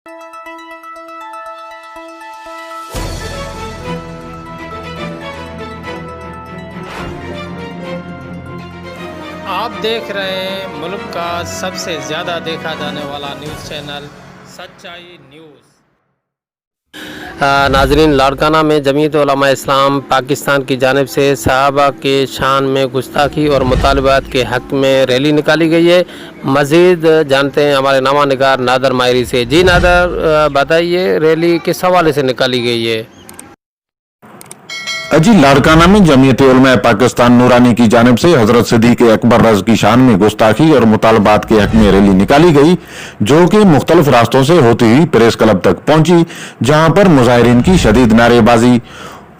आप देख रहे हैं मुल्क का सबसे ज़्यादा देखा जाने वाला न्यूज़ चैनल सच्चाई न्यूज़। नाजरीन, लाड़काना में जमीयत उलमा इस्लाम पाकिस्तान की जानिब से सहाबा के शान में गुस्ताखी और मुतालबात के हक़ में रैली निकाली गई है। मज़ीद जानते हैं हमारे नामा निगार नादर मायरी से। जी नादर, बताइए रैली किस हवाले से निकाली गई है? अजी, लाड़काना में जमीयत उलमा पाकिस्तान नूरानी की जानिब से हजरत सिद्दीक़ अकबर रज़ की शान में गुस्ताखी और मुतालबात के हक में रैली निकाली गई, जो कि मुख्तलिफ रास्तों से होती हुई प्रेस क्लब तक पहुंची, जहां पर मुजाहिरीन की शदीद नारेबाजी।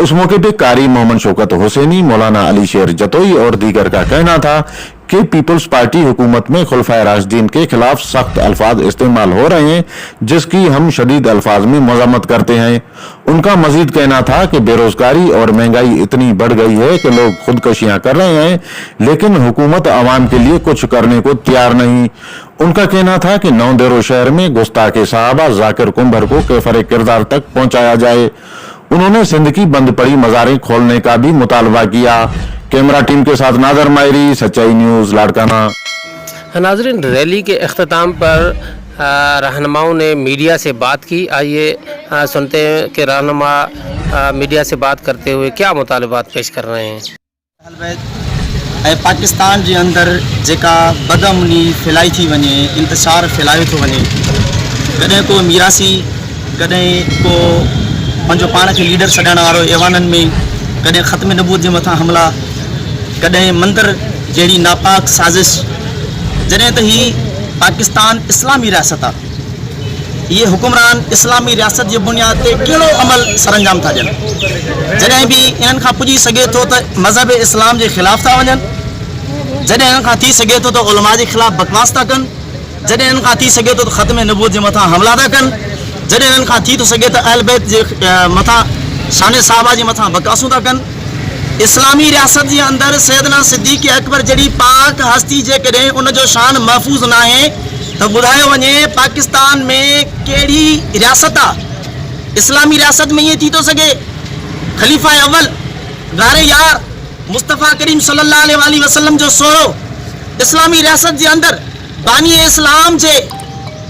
उस मौके पर कारी मोहम्मद शौकत हुसैनी, मौलाना अली शेर जतोई और दीगर का कहना था कि पीपल्स पार्टी हुकूमत में खुलफाए राशिदीन के खिलाफ सख्त अल्फाज इस्तेमाल हो रहे हैं, जिसकी हम शदीद अल्फाज में मज़म्मत करते हैं। उनका मजीद कहना था कि बेरोजगारी और महंगाई इतनी बढ़ गई है कि लोग खुदकशियां कर रहे हैं, लेकिन हुकूमत आवाम के लिए कुछ करने को तैयार नहीं। उनका कहना था कि नौदेरो शहर में गुस्ताखे साहबा जाकिर कुंभर को कैफर किरदार तक पहुंचाया जाए। उन्होंने सिंध की बंद पड़ी मज़ारें खोलने का भी मुतालबा किया। कैमरा टीम के साथ नादर मायरी, सच्चाई न्यूज़, लाड़काना। नाजरीन, रैली के अख्ताम पर रहनुमाओं ने मीडिया से बात की। आइए सुनते हैं कि रहनुमा मीडिया से बात करते हुए क्या मुतालबात पेश कर रहे हैं। पाकिस्तान के अंदर जेका बदअमनी फैलाई थी वने, इंतशार फैलायो थो वने, कदें को मीरासी, कदें को पंहिंजो पाण खे लीडर सॾण वारो ऐवाननि में, कदें ख़त्म नबूत जे मथां हमला, कदें मंदिर जहिड़ी नापाक साज़िश। जॾहिं त ही पाकिस्तान इस्लामी रियासत आहे, ये हुक्मरान इस्लामी रियासत जी बुनियाद ते कहिड़ो अमल सरअंजाम था ॾियनि। जॾहिं बि इन्हनि खां पुॼी सघे थो त मज़हब इस्लाम जे ख़िलाफ़ था वञनि, जॾहिं इन्हनि खां थी सघे थो त उलमा जे ख़िलाफ़ बकवास था कनि, जॾहिं इन्हनि खां थी सघे थो त ख़त्म नबूत जे मथां हमला था कनि, जॾहिं इन्हनि खां थी थो सघे त अहल बैत जे मथां शान साहबा जे मथां बकवासूं था कनि। इस्लामी रियासत जे अंदर सैयदना सिद्दीक़ अकबर जड़ी पाक हस्ती जे कॾहिं उनजो शान महफूज़ न आहे त ॿुधायो वञे पाकिस्तान में कहिड़ी रियासत आहे। इस्लामी रियासत में ईअं थी थो सघे ख़लीफ़ा अव्वल गारे यार मुस्तफ़ा करीम सल्लल्लाहु अलैहि वसल्लम जो सोरो इस्लामी रियासत जे अंदर बानी इस्लाम जे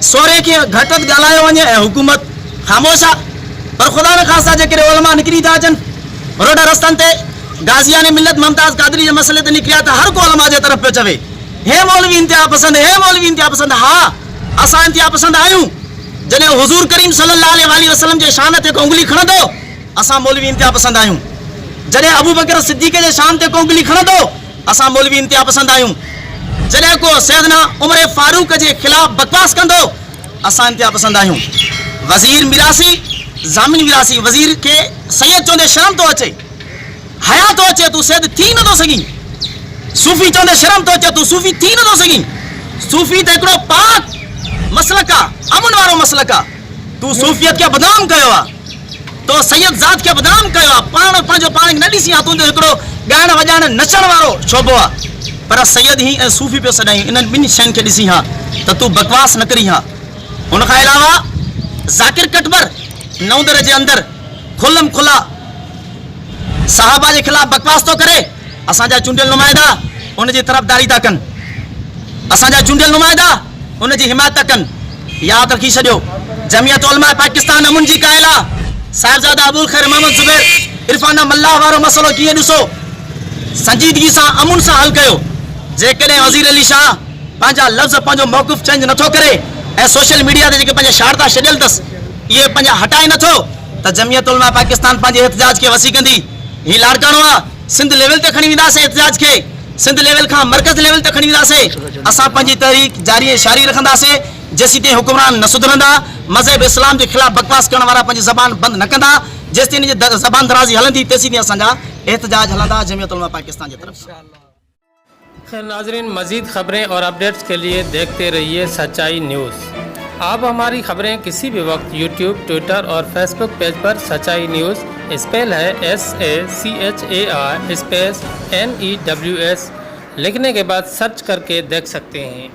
सोरे खे घटत ॻाल्हायो वञे ऐं हुकूमत ख़ामोश आहे। पर ख़ुदा न ख़ास्ता जेकॾहिं उलमा निकिरी था अचनि रोड रस्तनि ते, गाज़िया ने मिलत मुमताज़ कादरी जे मसइले ते निकिरिया त हर को उलमा जे तरफ़ पियो चवे, हे मौलवी इंतिहा पसंद, हे मौलवी इंतिहा पसंद। हा, असां इंतिहा पसंद आहियूं। जॾहिं हुज़ूर करीम सल्लल्लाहु अलैहि वसल्लम जे शान ते को उंगली खणंदो, असां मौलवी इंतिहा पसंद आहियूं। जॾहिं अबू बकर सिद्दीक़ जे शान ते को उंगली खणंदो, असां मौलवी इंतिहा पसंद आहियूं। जॾहिं को सैयदना उमर फारूक जे ख़िलाफ़ बकवास कंदो, असां इंतिहा पसंद आहियूं। वज़ीर मिरासी, ज़ामिन मिरासी, वज़ीर के सैयद चवंदे शर्म तो अचे, हया तो अचे, तू सैयद थी न थो सघीं। सूफ़ी चवंदे शर्म तो अचे, तू सूफ़ी थी न थो सघीं। सूफ़ी त हिकिड़ो पाक मसलक आहे, अमन वारो मसलक आहे। तू सूफ़ियत खे बदनाम कयो आहे, तो सैयद ज़ात खे बदनाम कयो आहे। पाण पंहिंजो पाण न ॾिसी आहे, तुंहिंजो हिकिड़ो ॻाइण वॼाइण नचण वारो शोबो आहे, पर सैयद ही ऐं सूफ़ी पियो सॾाई। इन्हनि ॿिनि शयुनि खे ॾिसी हा त तू बकवास न करी हा। उनखां अलावा ज़ाकिर कटबर नौदर जे अंदर खुलम खुला साहबा के खिलाफ बकवास तो करे, असांजा चूंडियल नुमाइंदा उन जी तरफदारी था कनि, असांजा चूंडियल नुमाइंदा उन जी हिमायत था कनि। यादि रखी छॾियो, जमीयत उलमा पाकिस्तान अमुन जी कायल आहे। साहिबज़ादा अबुल खैर मोहम्मद ज़ुबैर इरफाना मल्लाह वारो मसलो कीअं ॾिसो, संजीदगी सां अमुन सां हल कयो। जेकॾहिं वज़ीर अली शाह पंहिंजा लफ़्ज़ पंहिंजो मौक़िफ़ चेंज नथो करे ऐं सोशल मीडिया ते जेके पंहिंजा शारदा छॾियल अथसि इहे पंहिंजा हटाए नथो, त जमीयत उलमा पाकिस्तान पंहिंजे एहतजाज खे वसी कंदी। ही लाड़कानो आहे, सिंध लेवल ते खणी वेंदासीं एहतजाज खे, सिंध लेवल खां मरकज़ लेवल ते खणी वेंदासीं। असां पंहिंजी तहरीक जारी जारी रखंदासीं जेसीं ताईं हुक्मरान न सुधरंदा, मज़हब इस्लाम जे ख़िलाफ़ बकवास करण वारा पंहिंजी ज़बान बंदि न कंदा, जेसीं ताईं इनजी ज़बान दराज़ी हलंदी तेसीं ताईं असांजा एहतजाज हलंदा जमीयत उलमा पाकिस्तान की तरफ से। खैर नाजरीन, मज़ीद ख़बरें और अपडेट्स के लिए देखते रहिए सच्चाई न्यूज़। आप हमारी ख़बरें किसी भी वक्त यूट्यूब, ट्विटर और फेसबुक पेज पर सच्चाई न्यूज़, स्पेल है SACHAR स्पेस NEWS लिखने के बाद सर्च करके देख सकते हैं।